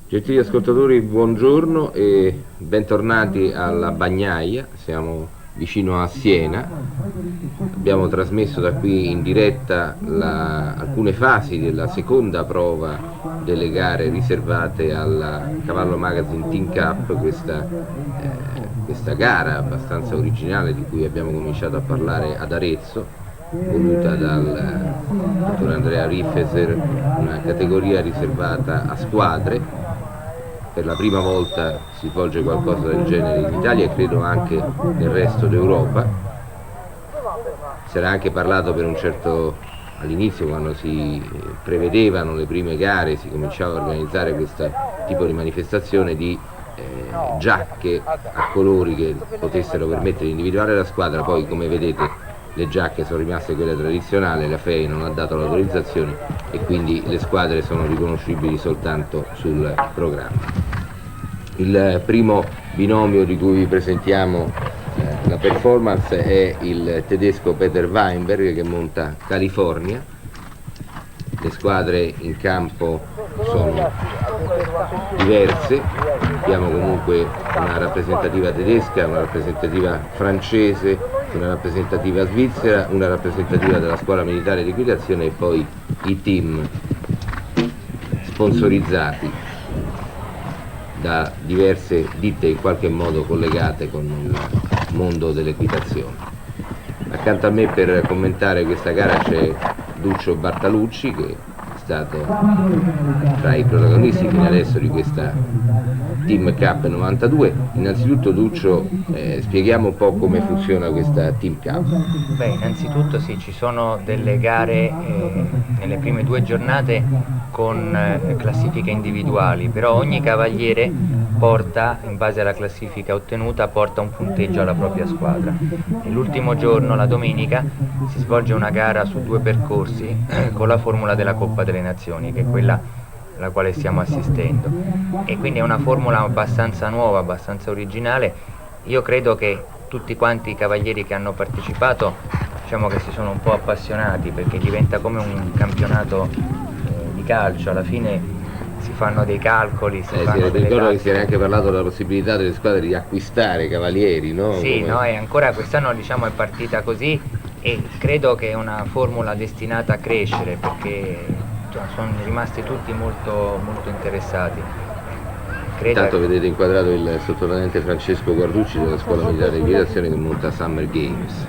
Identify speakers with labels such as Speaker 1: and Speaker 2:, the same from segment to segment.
Speaker 1: Gentili ascoltatori, buongiorno e bentornati alla Bagnaia. Siamo vicino a Siena. Abbiamo trasmesso da qui in diretta alcune fasi della seconda prova delle gare riservate al Cavallo Magazine Team Cup, questa gara abbastanza originale di cui abbiamo cominciato a parlare ad Arezzo, voluta dal dottor Andrea Riffeser, una categoria riservata a squadre. Per la prima volta si svolge qualcosa del genere in Italia e credo anche nel resto d'Europa. Si era anche parlato per un certo, all'inizio, quando si prevedevano le prime gare, si cominciava a organizzare questo tipo di manifestazione, di giacche a colori che potessero permettere di individuare la squadra. Poi, come vedete, le giacche sono rimaste quelle tradizionali, la FEI non ha dato l'autorizzazione e quindi le squadre sono riconoscibili soltanto sul programma. Il primo binomio di cui vi presentiamo la performance è il tedesco Peter Weinberg, che monta California. Le squadre in campo sono diverse, abbiamo comunque una rappresentativa tedesca, una rappresentativa francese, una rappresentativa svizzera, una rappresentativa della scuola militare di equitazione e poi i team sponsorizzati da diverse ditte in qualche modo collegate con il mondo dell'equitazione. Accanto a me per commentare questa gara c'è Duccio Bartalucci, che è stato tra i protagonisti fino adesso di questa Team Cup 92. Innanzitutto, Duccio, spieghiamo un po' come funziona questa Team Cup.
Speaker 2: Beh, innanzitutto sì, ci sono delle gare nelle prime 2 giornate con classifiche individuali, però ogni cavaliere porta, in base alla classifica ottenuta, porta un punteggio alla propria squadra. E l'ultimo giorno, la domenica, si svolge una gara su 2 percorsi con la formula della Coppa delle Nazioni, che è quella alla quale stiamo assistendo. E quindi è una formula abbastanza nuova, abbastanza originale. Io credo che tutti quanti i cavalieri che hanno partecipato, diciamo che si sono un po' appassionati, perché diventa come un campionato di calcio. Alla fine si fanno dei calcoli,
Speaker 1: Ricordo che si era anche parlato della possibilità delle squadre di acquistare cavalieri, no?
Speaker 2: Sì, no, e ancora quest'anno, diciamo, è partita così e credo che è una formula destinata a crescere, perché sono rimasti tutti molto, molto interessati.
Speaker 1: Intanto vedete inquadrato il sottotenente Francesco Guarducci della Scuola Militare di Equitazione, che monta Summer Games.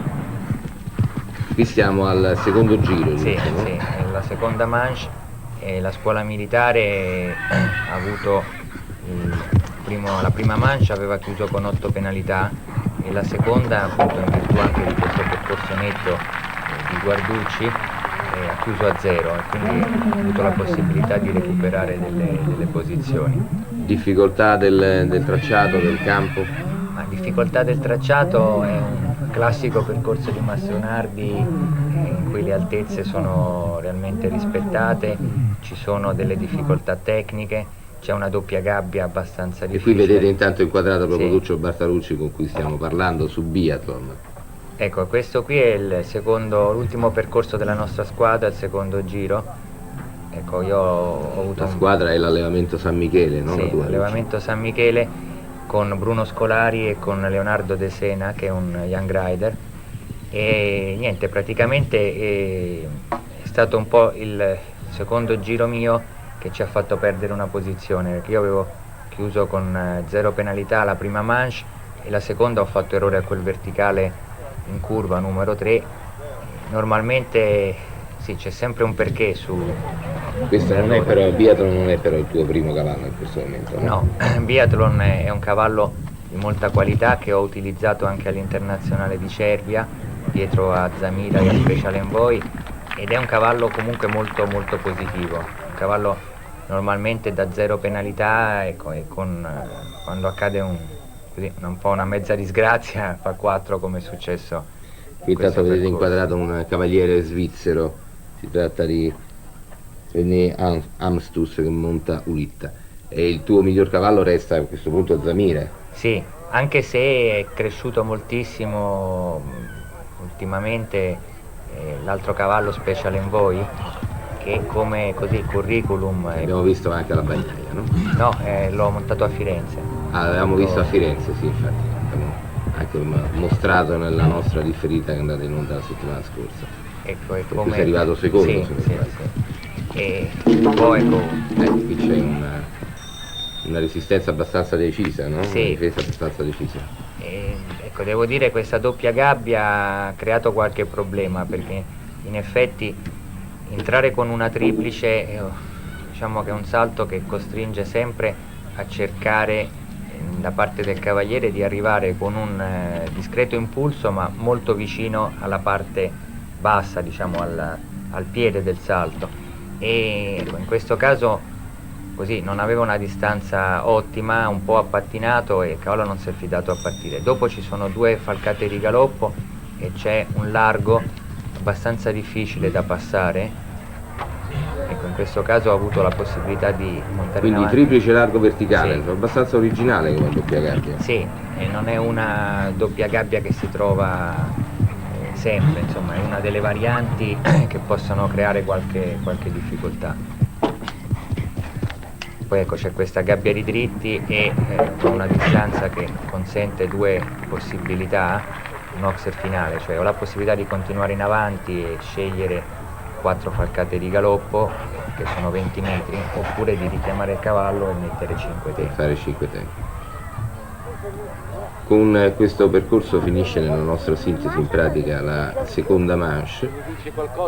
Speaker 1: Qui siamo al secondo giro,
Speaker 2: Sì,
Speaker 1: giusto, no?
Speaker 2: sì, è la seconda manche e la scuola militare ha avuto la prima manche aveva chiuso con 8 penalità e la seconda, appunto in virtù anche di questo percorso netto di Guarducci, ha chiuso a 0 e quindi ha avuto la possibilità di recuperare delle posizioni.
Speaker 1: Difficoltà del tracciato, del campo?
Speaker 2: La difficoltà del tracciato è un classico percorso di Mastronardi in cui le altezze sono realmente rispettate, ci sono delle difficoltà tecniche, c'è una doppia gabbia abbastanza difficile.
Speaker 1: E qui vedete intanto inquadrato proprio
Speaker 2: Sì.
Speaker 1: Duccio Bartalucci, con cui stiamo parlando, su biathlon.
Speaker 2: Ecco, questo qui è l'ultimo percorso della nostra squadra, il secondo giro. Ecco, io ho avuto
Speaker 1: La squadra è l'allevamento San Michele, no?
Speaker 2: Sì, l'allevamento San Michele con Bruno Scolari e con Leonardo De Sena, che è un young rider. E niente, praticamente è stato un po' il secondo giro mio che ci ha fatto perdere una posizione, perché io avevo chiuso con 0 penalità la prima manche e la seconda ho fatto errore a quel verticale in curva numero 3. Normalmente sì, c'è sempre un perché su
Speaker 1: Questo non è però, biathlon non è però il tuo primo cavallo in questo momento, no?
Speaker 2: No, biathlon è un cavallo di molta qualità che ho utilizzato anche all'internazionale di Cervia, dietro a Zamira e a Special Envoy, ed è un cavallo comunque molto molto positivo, un cavallo normalmente da 0 penalità, ecco, e quando accade un po' una mezza disgrazia fa 4, come è successo.
Speaker 1: Qui intanto vedete inquadrato un cavaliere svizzero, si tratta di René Amstus, che monta Ulitta. E il tuo miglior cavallo resta a questo punto Zamira?
Speaker 2: Sì, anche se è cresciuto moltissimo ultimamente l'altro cavallo Special Envoy, che che come così curriculum...
Speaker 1: Abbiamo visto anche alla Bagnaia, no?
Speaker 2: No, l'ho montato a Firenze.
Speaker 1: Ah, l'avevamo visto a Firenze, sì, infatti. Abbiamo anche mostrato nella nostra differita che è andata in onda la settimana scorsa.
Speaker 2: Ecco, e
Speaker 1: come... sei arrivato secondo,
Speaker 2: sì,
Speaker 1: se non
Speaker 2: sì,
Speaker 1: sbaglio.
Speaker 2: sì. E poi ecco...
Speaker 1: qui c'è una resistenza abbastanza decisa, no?
Speaker 2: Sì.
Speaker 1: Una difesa abbastanza decisa.
Speaker 2: Ecco, devo dire che questa doppia gabbia ha creato qualche problema, perché in effetti entrare con una triplice diciamo che è un salto che costringe sempre a cercare da parte del cavaliere di arrivare con un discreto impulso, ma molto vicino alla parte bassa, diciamo al piede del salto, e ecco, in questo caso così non aveva una distanza ottima, un po' ha pattinato e il cavallo non si è fidato a partire. Dopo ci sono 2 falcate di galoppo e c'è un largo abbastanza difficile da passare. Ecco, in questo caso ho avuto la possibilità di montare
Speaker 1: quindi
Speaker 2: in avanti.
Speaker 1: Triplice largo verticale,
Speaker 2: Sì.
Speaker 1: abbastanza originale come doppia gabbia.
Speaker 2: Sì, e non è una doppia gabbia che si trova sempre, insomma è una delle varianti che possono creare qualche difficoltà. Poi ecco, c'è questa gabbia di dritti e con una distanza che consente 2 possibilità, un oxer finale, cioè ho la possibilità di continuare in avanti e scegliere 4 falcate di galoppo, che sono 20 metri, oppure di richiamare il cavallo e mettere 5 tempi.
Speaker 1: Per fare 5 tempi. Con questo percorso finisce nella nostra sintesi in pratica la seconda manche,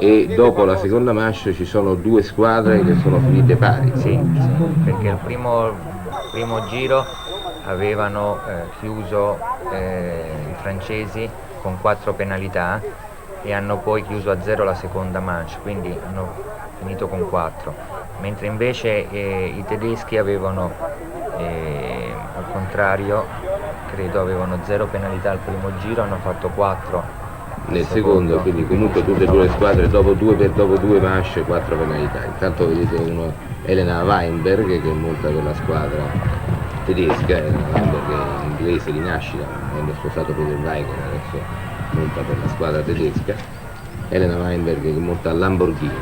Speaker 1: e dopo la seconda manche ci sono 2 squadre che sono finite pari.
Speaker 2: Sì, perché il primo giro avevano chiuso i francesi con 4 penalità e hanno poi chiuso a 0 la seconda manche, quindi hanno finito con 4, mentre invece i tedeschi avevano al contrario, credo avevano 0 penalità al primo giro, hanno fatto 4
Speaker 1: nel secondo, quindi comunque tutte e 2 le squadre dopo 2 manche 4 penalità. Intanto vedete Elena Weinberg che monta per la squadra tedesca. Elena Weinberg è inglese di nascita, avendo sposato Peter Weigel, adesso monta per la squadra tedesca. Elena Weinberg che monta a Lamborghini,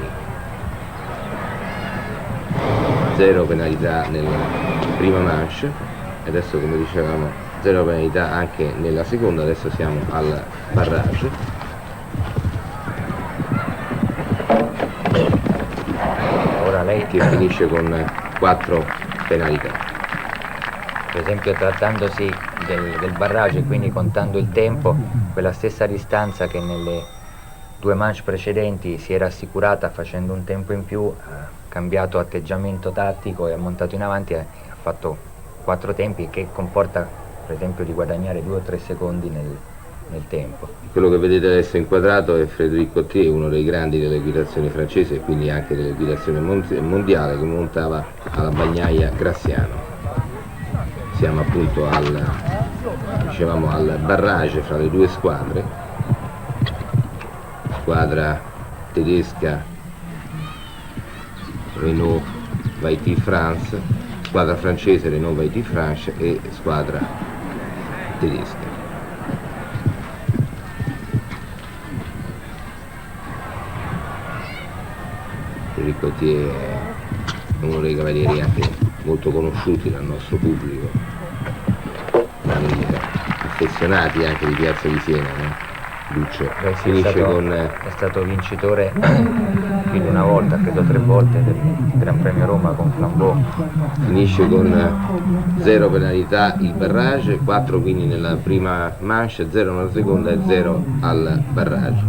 Speaker 1: 0 penalità nella prima manche, e adesso, come dicevamo, 0 penalità anche nella seconda. Adesso siamo al barrage.
Speaker 2: Ora lei
Speaker 1: che finisce con 4 penalità.
Speaker 2: Per esempio, trattandosi del barrage e quindi contando il tempo, quella stessa distanza che nelle 2 manche precedenti si era assicurata facendo un tempo in più, ha cambiato atteggiamento tattico e ha montato in avanti e ha fatto 4 tempi, che comporta per esempio di guadagnare 2 o 3 secondi nel tempo.
Speaker 1: Quello che vedete adesso inquadrato è Frédéric Cottier, uno dei grandi dell'equitazione francese e quindi anche dell'equitazione mondiale, che montava alla Bagnaia Graziano. Siamo appunto al barrage fra le 2 squadre, squadra tedesca Renault Vaiti France, squadra francese Renault Vaiti France e squadra tedesca. Ricotier è uno dei cavalieri anche molto conosciuti dal nostro pubblico, affezionati anche di Piazza di Siena, no? Lucio finisce
Speaker 2: è stato vincitore più di una volta, credo 3 volte, del Gran Premio Roma con Flambeau.
Speaker 1: Finisce con 0 penalità il barrage, 4 quindi nella prima manche, 0 nella seconda e 0 al barrage.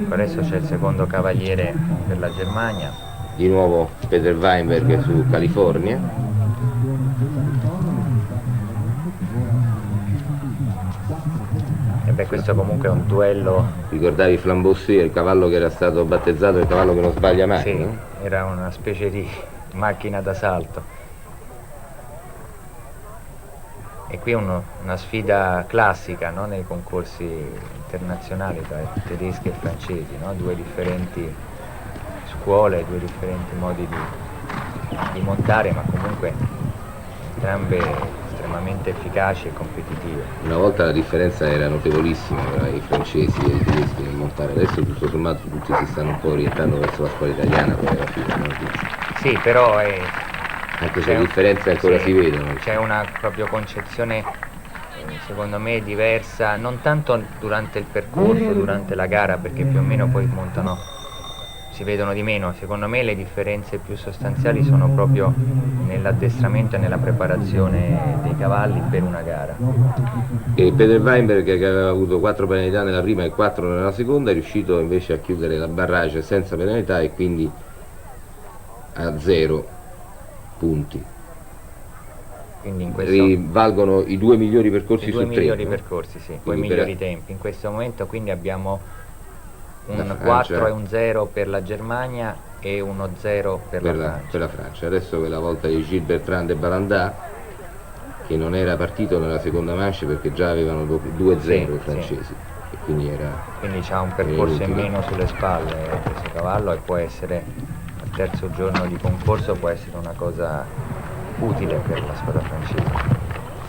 Speaker 2: Adesso c'è il secondo cavaliere per la Germania.
Speaker 1: Di nuovo Peter Weinberg su California.
Speaker 2: E beh, questo comunque è un duello.
Speaker 1: Ricordavi Flambeau, il cavallo che era stato battezzato il cavallo che non sbaglia mai?
Speaker 2: Sì,
Speaker 1: no?
Speaker 2: era una specie di macchina da salto. E qui è una sfida classica, no? Nei concorsi internazionali tra tedeschi e francesi, no? 2 differenti scuole, 2 differenti modi di montare, ma comunque entrambe estremamente estremamente efficaci e competitive.
Speaker 1: Una volta la differenza era notevolissima tra i francesi e i tedeschi nel montare, adesso tutto sommato tutti si stanno un po' orientando verso la scuola italiana poi alla fine, no?
Speaker 2: Sì, però
Speaker 1: Anche se le differenze ancora si vedono.
Speaker 2: C'è una proprio concezione, secondo me, diversa, non tanto durante il percorso, durante la gara, perché più o meno poi si vedono di meno. Secondo me le differenze più sostanziali sono proprio nell'addestramento e nella preparazione dei cavalli per una gara.
Speaker 1: E Peter Weinberg, che aveva avuto 4 penalità nella prima e 4 nella seconda, è riuscito invece a chiudere la barrage senza penalità e quindi a 0 punti.
Speaker 2: Quindi
Speaker 1: Rivalgono i 2 migliori percorsi su 3.
Speaker 2: I 2 migliori percorsi, sì, con i migliori tempi. In questo momento quindi abbiamo un 4 e un 0 per la Germania e uno 0 per la
Speaker 1: Francia. Adesso è la volta di Gilles Bertrand e Balandà, che non era partito nella seconda manche perché già avevano 2-0 i francesi.
Speaker 2: Sì.
Speaker 1: E quindi
Speaker 2: c'ha un percorso in meno sulle spalle questo cavallo, e può essere, al terzo giorno di concorso, può essere una cosa utile per la squadra francese.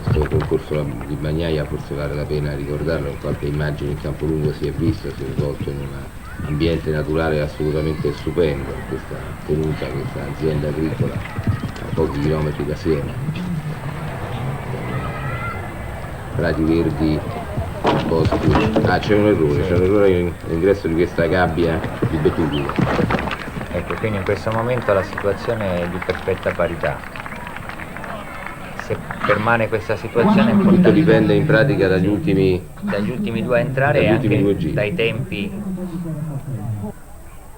Speaker 1: Questo concorso di Bagnaia forse vale la pena ricordarlo, in qualche immagine in campo lungo si è visto, si è svolto in un ambiente naturale assolutamente stupendo, questa tenuta, questa azienda agricola a pochi chilometri da Siena, prati verdi, boschi. C'è un errore all'ingresso di questa gabbia di betullio.
Speaker 2: Ecco, quindi in questo momento la situazione è di perfetta parità. Se permane questa situazione
Speaker 1: tutto dipende in pratica dagli ultimi
Speaker 2: 2 a entrare e anche dai tempi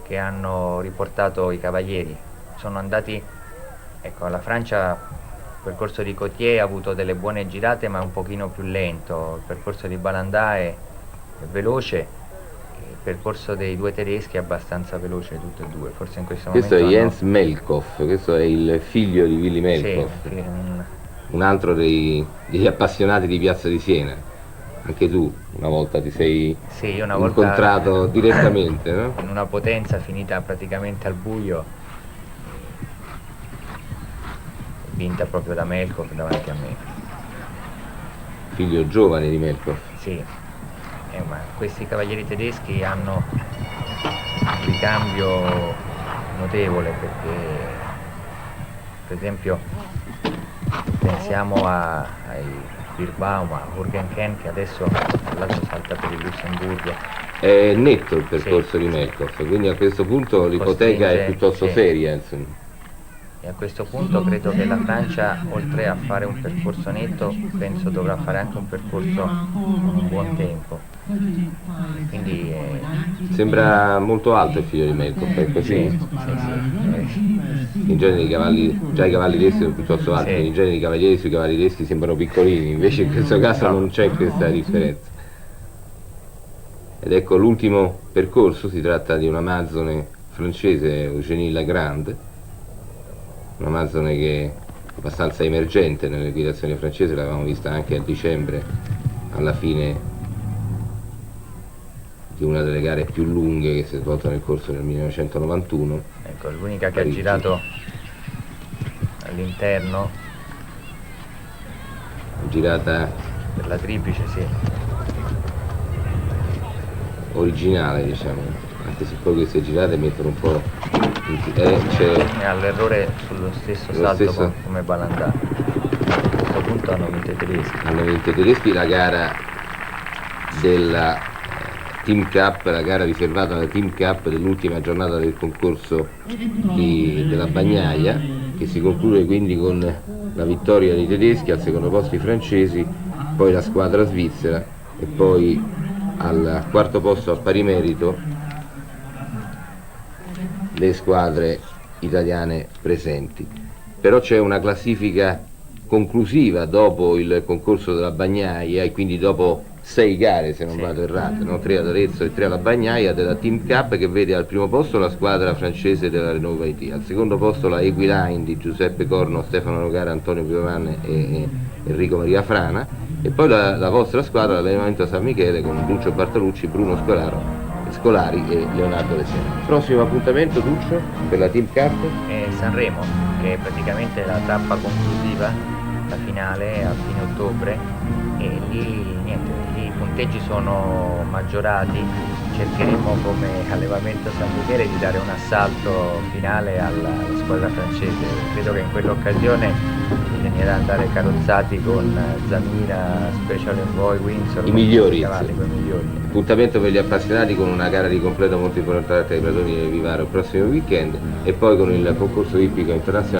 Speaker 2: che hanno riportato i cavalieri. Sono andati, ecco, alla Francia il percorso di Cotier ha avuto delle buone girate, ma è un pochino più lento. Il percorso di Balandà è veloce, il percorso dei 2 tedeschi è abbastanza veloce, tutti e 2. Forse in questo
Speaker 1: momento è Jens Melkhoff, questo è il figlio di Willy Melkhoff.
Speaker 2: Sì,
Speaker 1: un altro degli appassionati di Piazza di Siena. Anche tu una volta ti sei incontrato direttamente, no?
Speaker 2: In una potenza finita praticamente al buio, vinta proprio da Melkhoff davanti a me.
Speaker 1: Figlio giovane di Melkhoff.
Speaker 2: Sì, ma questi cavalieri tedeschi hanno un ricambio notevole, perché per esempio pensiamo ai Birbaum, a Hurgenken, che adesso tra l'altro salta per il Lussemburgo.
Speaker 1: È netto il percorso di Melkhoff, quindi a questo punto l'ipoteca è piuttosto seria, insomma.
Speaker 2: E a questo punto credo che la Francia, oltre a fare un percorso netto, penso dovrà fare anche un percorso con un buon tempo. Quindi
Speaker 1: sembra molto alto il figlio di Melkhoff, è così?
Speaker 2: Sì.
Speaker 1: In genere i cavalli tedeschi sono piuttosto alti, in genere i cavalieri sui cavalli tedeschi sembrano piccolini, invece in questo caso non c'è questa differenza. Ed ecco l'ultimo percorso, si tratta di una Amazzone francese, Eugénie Lagrande, una Amazzone che è abbastanza emergente nell'equitazione francese, l'avevamo vista anche a dicembre, alla fine di una delle gare più lunghe che si è svolta nel corso del 1991.
Speaker 2: Ecco, l'unica che ha girato all'interno,
Speaker 1: girata
Speaker 2: per la triplice, sì,
Speaker 1: originale, diciamo, anche se poi queste girate mettono un po' c'è
Speaker 2: all'errore sullo stesso salto come Balandà. A questo punto hanno vinto i
Speaker 1: tedeschi la gara della Team Cup, la gara riservata alla Team Cup dell'ultima giornata del concorso della Bagnaia, che si conclude quindi con la vittoria dei tedeschi, al secondo posto i francesi, poi la squadra svizzera e poi al quarto posto a pari merito le squadre italiane presenti. Però c'è una classifica conclusiva dopo il concorso della Bagnaia e quindi dopo 6 gare, se non vado errato, no? 3 ad Arezzo e 3 alla Bagnaia, della Team Cup, che vede al primo posto la squadra francese della Renault Vaiti, al secondo posto la Equiline di Giuseppe Corno, Stefano Nogara, Antonio Piovane e Enrico Maria Frana, e poi la vostra squadra, l'Allenamento San Michele, con Duccio Bartolucci, Bruno Scolari e Leonardo Lesena. Prossimo appuntamento, Duccio, per la Team Cup?
Speaker 2: Sanremo, che è praticamente la tappa conclusiva la finale a fine ottobre, e lì niente, lì i punteggi sono maggiorati, cercheremo come allevamento San Michele di dare un assalto finale alla squadra francese. Credo che in quell'occasione bisognerà andare carrozzati con Zamira, Special Envoy, Windsor,
Speaker 1: I migliori,
Speaker 2: cavalli,
Speaker 1: sì.
Speaker 2: quei migliori.
Speaker 1: Appuntamento per gli appassionati con una gara di completo molto importante ai Pratoni del Vivaro il prossimo weekend, e poi con il concorso ippico internazionale